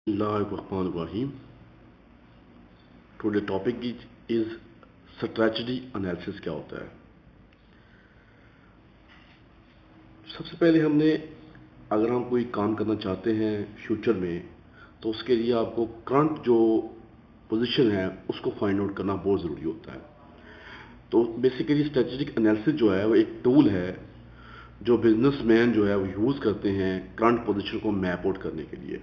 Bismillahirrahmanirrahim. Today topic is strategy analysis क्या होता है। सबसे पहले हमने अगर हम कोई काम करना चाहते हैं फ्यूचर में तो उसके लिए आपको करंट जो पोजीशन है उसको फाइंड आउट करना बहुत ज़रूरी होता है। तो बेसिकली स्ट्रेटेजिक एनालिसिस जो है वो एक टूल है जो बिजनेसमैन जो है वो यूज़ करते हैं करंट पोजीशन को मैप आउट करने के लिए।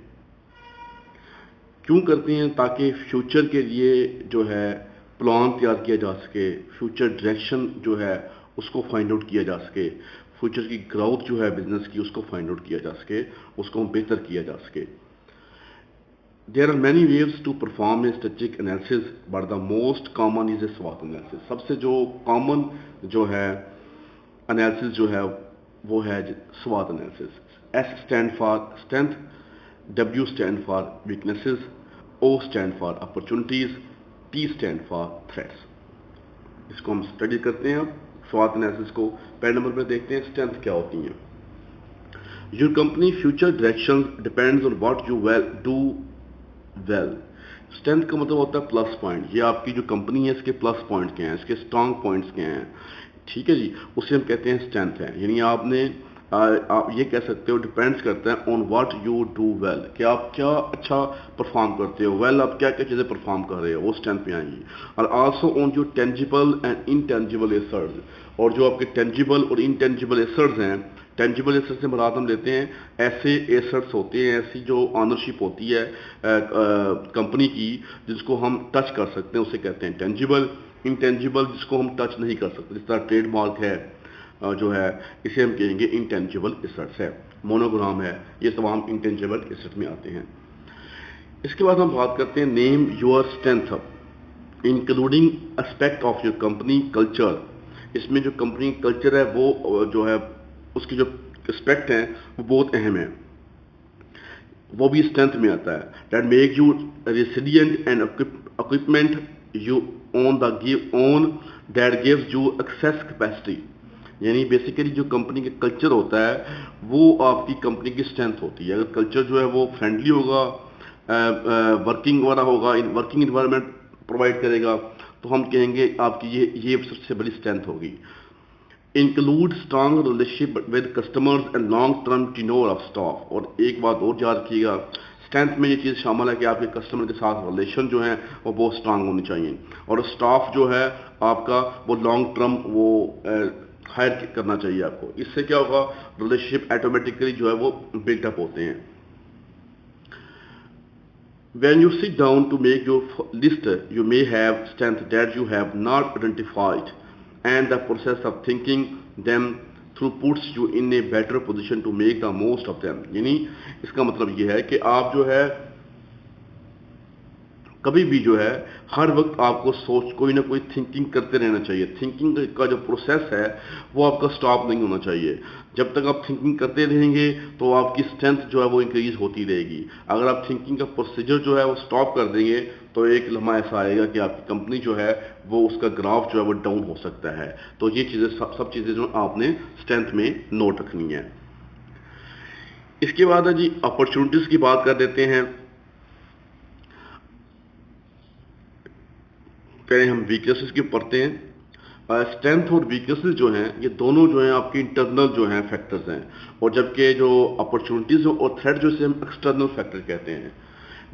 क्यों करते हैं? ताकि फ्यूचर के लिए जो है प्लान तैयार किया जा सके, फ्यूचर डायरेक्शन जो है उसको फाइंड आउट किया जा सके, फ्यूचर की ग्रोथ जो है बिजनेस की उसको फाइंड आउट किया जा सके, उसको बेहतर किया जा सके। There are many ways to perform a strategic analysis but the most common is a स्वॉट एनालिसिस। सबसे जो कॉमन जो है एनालिसिस जो है वो है स्वॉट analysis. S stand for strength, W stand for weaknesses, O stand for opportunities, T stand for threats। इसको हम स्टडी करते हैं। SWOT एनालिसिस को पहले नंबर पर देखते हैं, स्ट्रेंथ क्या होती है। Your company future direction depends on what you do well. Strength का मतलब होता है प्लस पॉइंट। ये आपकी जो कंपनी है इसके प्लस पॉइंट क्या हैं, इसके स्ट्रांग पॉइंट्स क्या हैं, ठीक है जी, उसे हम कहते हैं स्ट्रेंथ है। यानी आपने आप ये कह सकते हो डिपेंड्स करता है on what you do well, कि आप क्या अच्छा परफॉर्म करते हो, वेल आप क्या क्या चीज़ें परफॉर्म कर रहे हो, वो स्ट्रेंथ में आएंगी। और आल्सो ऑन जो टेंजिबल एंड इनटेंजिबल एसर्ट्स, और जो आपके टेंजिबल और इनटेंजिबल एसर्ट्स हैं। टेंजिबल एसर्ट्स से मुराद हम लेते हैं ऐसे एसर्ट्स होते हैं, ऐसी जो ऑनरशिप होती है कंपनी की जिसको हम टच कर सकते हैं, उसे कहते हैं टेंजिबल। इनटेंजिबल जिसको हम टच नहीं कर सकते, जिस तरह ट्रेडमार्क है जो है, इसे हम कहेंगे इंटेंजिबल एसेट्स है। मोनोग्राम है, ये तमाम इंटेंजिबल एसेट में आते हैं। इसके बाद हम बात करते हैं name your strength including aspect of your company culture. इसमें जो कंपनी कल्चर है वो जो है उसकी जो एस्पेक्ट हैं वो बहुत अहम है, वो भी स्ट्रेंथ में आता है। That make you resilient and equipment you own the give own that gives you access capacity. यानी बेसिकली जो कंपनी का कल्चर होता है वो आपकी कंपनी की स्ट्रेंथ होती है। अगर कल्चर जो है वो फ्रेंडली होगा, वर्किंग वगैरह होगा, वर्किंग इन्वायरमेंट प्रोवाइड करेगा, तो हम कहेंगे आपकी ये सबसे बड़ी स्ट्रेंथ होगी। Include strong relationship with customers and long term tenure of staff. और एक बात और याद रखिएगा, स्ट्रेंथ में ये चीज़ शामिल है कि आपके कस्टमर के साथ रिलेशन जो है वो बहुत स्ट्रांग होनी चाहिए, और स्टाफ जो है आपका वो लॉन्ग टर्म वो हायर करना चाहिए आपको। इससे क्या होगा, रिलेशनशिप ऑटोमेटिकली जो है वो बिल्टअप होते हैं। When you sit down to make your list, you may have strength that you have not identified, and the process of thinking them through puts you in a better position to make the most of them। यानी इसका मतलब ये है कि आप जो है कभी भी जो है हर वक्त आपको सोच कोई ना कोई थिंकिंग करते रहना चाहिए। थिंकिंग का जो प्रोसेस है वो आपका स्टॉप नहीं होना चाहिए। जब तक आप थिंकिंग करते रहेंगे तो आपकी स्ट्रेंथ जो है वो इंक्रीज होती रहेगी। अगर आप थिंकिंग का प्रोसीजर जो है वो स्टॉप कर देंगे तो एक लम्हा ऐसा आएगा कि आपकी कंपनी जो है वो उसका ग्राफ जो है वो डाउन हो सकता है। तो ये चीज़ें सब चीज़ें जो आपने स्ट्रेंथ में नोट रखनी है। इसके बाद है जी अपॉर्चुनिटीज़ की बात कर देते हैं। पहले हम वीकनेसेस की पढ़ते हैं। स्ट्रेंथ और वीकनेसेस जो हैं ये दोनों जो हैं आपकी इंटरनल जो हैं फैक्टर्स हैं, और जबकि जो अपॉर्चुनिटीज़ और थ्रेट जो इसे हम एक्सटर्नल फैक्टर कहते हैं।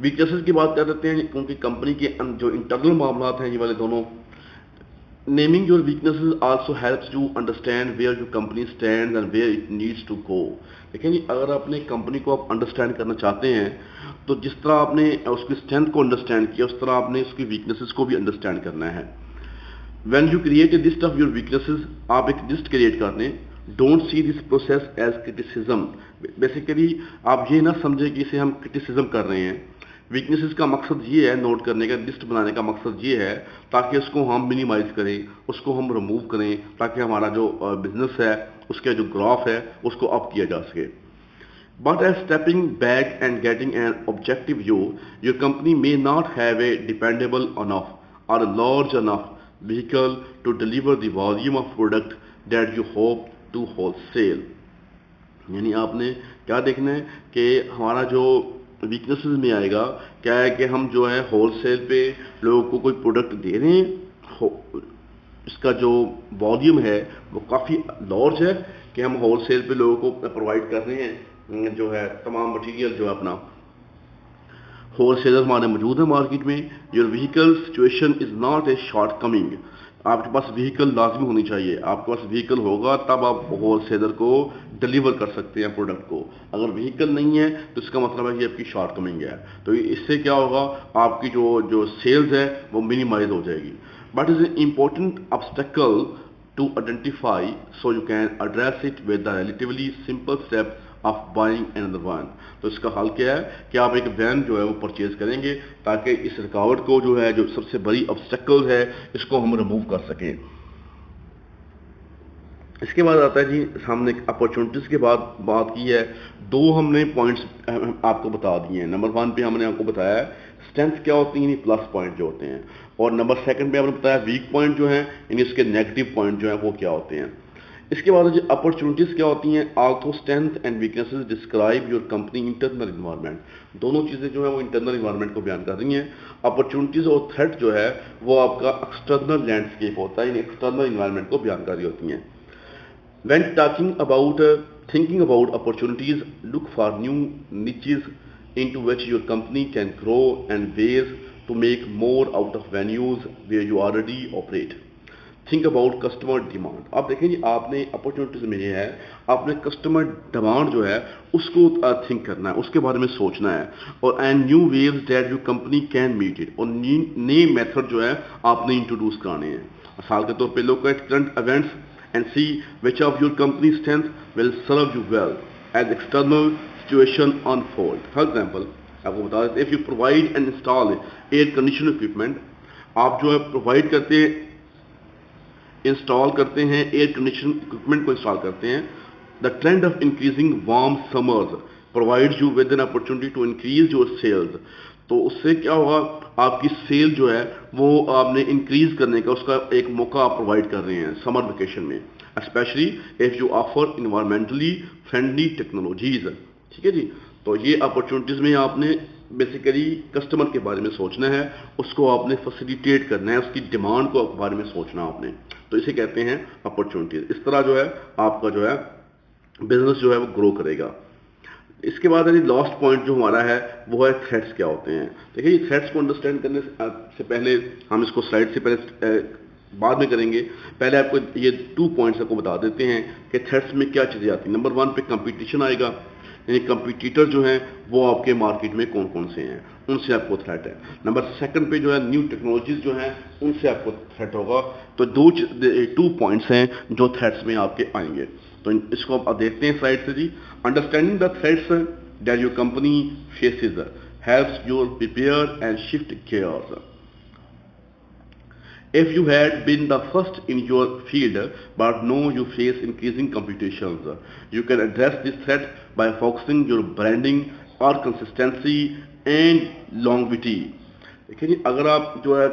वीकनेसेस की बात कर देते हैं क्योंकि कंपनी के जो इंटरनल मामला हैं ये वाले दोनों। Naming your weaknesses also helps you understand where your company stand and where it needs to go. लेकिन अगर अपने कंपनी को आप अंडरस्टैंड करना चाहते हैं तो जिस तरह आपने उसकी स्ट्रेंथ को अंडरस्टैंड किया उस तरह आपने उसकी वीकनेसेस को भी अंडरस्टैंड करना है। When you create a list of your weaknesses, आप एक लिस्ट क्रिएट कर दें। Don't see this process as criticism. Basically आप ये ना समझें कि इसे हम क्रिटिसिज्म कर रहे हैं। वीकनेसेस का मकसद ये है, नोट करने का, लिस्ट बनाने का मकसद ये है ताकि उसको हम मिनिमाइज करें, उसको हम रिमूव करें, ताकि हमारा जो बिजनेस है उसका जो ग्राफ है उसको अप किया जा सके। But as stepping back and getting an objective view, your company may not have a dependable enough or a large enough vehicle to deliver the volume of product that you hope to wholesale। यानी आपने क्या देखना है कि हमारा जो weaknesses में आएगा क्या है कि हम जो है होलसेल पे लोगों को कोई प्रोडक्ट दे रहे हैं, इसका जो वॉल्यूम है वो काफ़ी लार्ज है कि हम होलसेल पे लोगों को प्रोवाइड कर रहे हैं जो है तमाम मटेरियल जो है अपना, होलसेलर हमारे मौजूद है मार्केट में। Your vehicle situation is not a short coming, आपके पास व्हीकल लाजमी होनी चाहिए, आपके पास व्हीकल होगा तब आप होलसेलर को डिलीवर कर सकते हैं प्रोडक्ट को। अगर व्हीकल नहीं है तो इसका मतलब है कि आपकी शॉर्ट कमिंग है, तो इससे क्या होगा, आपकी जो सेल्स है वो मिनिमाइज हो जाएगी। But is an important obstacle to identify so you can address it with the relatively simple step of buying another one. तो इसका हल क्या है कि आप एक वैन जो है वो परचेज करेंगे ताकि इस रुकावट को जो है, जो सबसे बड़ी ऑब्स्टेकल है, इसको हम रिमूव कर सकें। इसके बाद आता है जी, हमने अपॉर्चुनिटीज़ के बाद बात की है, दो हमने पॉइंट्स आपको बता दिए हैं। नंबर 1 पे हमने आपको बताया स्ट्रेंथ क्या होती है, यानी प्लस पॉइंट जो होते हैं, और नंबर 2 पे हमने बताया वीक पॉइंट जो है, यानी इसके नेगेटिव पॉइंट जो है वो क्या होते हैं। इसके बाद जो अपॉर्चुनिटीज़ क्या होती हैं, also strength and weaknesses describe your company internal environment. दोनों चीज़ें जो है वो इंटरनल इन्वायरमेंट को बयान कर रही हैं। अपॉर्चुनिटीज़ और थ्रेट जो है वो आपका एक्सटर्नल लैंडस्केप होता है, यानी एक्सटर्नल इन्वायरमेंट को बयान कर रही होती हैं। When thinking about opportunities, look for new niches into which your company can grow and ways to make more out of venues where you already operate. Think about customer demand. आप देखें जी, आपने opportunities में ये है, आपने customer demand जो है उसको थिंक करना है, उसके बारे में सोचना है, और and new ways that your company can meet it, और नए मेथड जो है आपने इंट्रोड्यूस कराने हैं। मिसाल के तौर पे लोग current events and see which of your company's strength will serve you well as external situation unfold. For example, आपको बता देते, if you provide and install air conditioner equipment, आप जो है प्रोवाइड करते हैं, इंस्टॉल करते हैं, एयर कंडीशन इक्विपमेंट को इंस्टॉल करते हैं, the trend of increasing warm summers provides you with an opportunity to increase your sales. तो उससे क्या होगा, आपकी सेल जो है वो आपने इंक्रीज करने का उसका एक मौका आप प्रोवाइड कर रहे हैं समर वेकेशन में, specially if you offer environmentally friendly technologies. ठीक है जी, तो ये अपॉर्चुनिटीज़ में आपने बेसिकली कस्टमर के बारे में सोचना है, उसको आपने फैसिलिटेट करना है, उसकी डिमांड को बारे में सोचना आपने, तो इसे कहते हैं अपॉर्चुनिटीज़। इस तरह जो है आपका जो है बिजनेस जो है वो ग्रो करेगा। इसके बाद लास्ट पॉइंट जो हमारा है वो है थ्रेट्स क्या होते हैं। देखिए, थ्रेट्स को अंडरस्टैंड करने से पहले हम इसको स्लाइड से पहले बाद में करेंगे, पहले आपको ये 2 पॉइंट्स आपको बता देते हैं कि थ्रेट्स में क्या चीज़ें आती हैं। नंबर 1 पे कंपटीशन आएगा, यानी कंपटीटर जो हैं वो आपके मार्केट में कौन कौन से हैं, उनसे आपको थ्रेट है। नंबर 2 पे जो है न्यू टेक्नोलॉजीज जो हैं उनसे आपको थ्रेट होगा। तो 2 पॉइंट्स हैं जो थ्रेट्स में आपके आएंगे। तो इसको आप देखते हैं स्लाइड से जी। Understanding the threats that your company faces helps you prepare and shift gears. If you had been the first in your field but now you face increasing competitions, you can address this threat by focusing your branding or consistency and longevity. देखिए जी, अगर आप जो है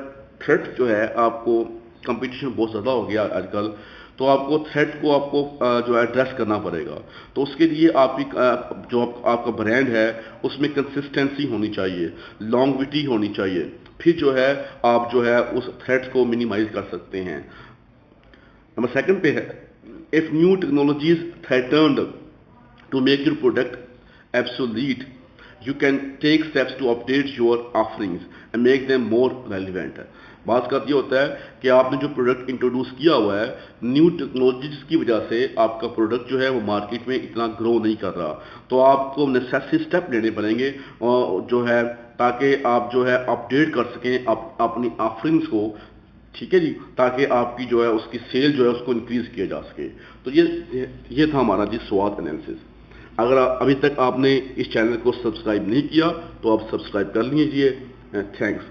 threat जो है, आपको competition बहुत ज़्यादा हो गया आजकल, तो आपको थ्रेट को आपको जो है एड्रेस करना पड़ेगा। तो उसके लिए आपकी जो आपका ब्रांड है उसमें कंसिस्टेंसी होनी चाहिए, लॉन्गविटी होनी चाहिए, फिर जो है आप जो है उस थ्रेट को मिनिमाइज कर सकते हैं। नंबर 2 पे है, if new technologies threatened to make your product obsolete, you can take steps to update your offerings and make them more relevant. बात का ये होता है कि आपने जो प्रोडक्ट इंट्रोड्यूस किया हुआ है, न्यू टेक्नोलॉजीज की वजह से आपका प्रोडक्ट जो है वो मार्केट में इतना ग्रो नहीं कर रहा, तो आपको नेसेसरी स्टेप लेने पड़ेंगे जो है, ताकि आप जो है अपडेट कर सकें अपनी ऑफरिंग्स को। ठीक है जी, ताकि आपकी जो है उसकी सेल जो है उसको इंक्रीज किया जा सके। तो ये था हमारा जी SWOT एनालिसिस। अगर अभी तक आपने इस चैनल को सब्सक्राइब नहीं किया तो आप सब्सक्राइब कर लीजिए। थैंक्स।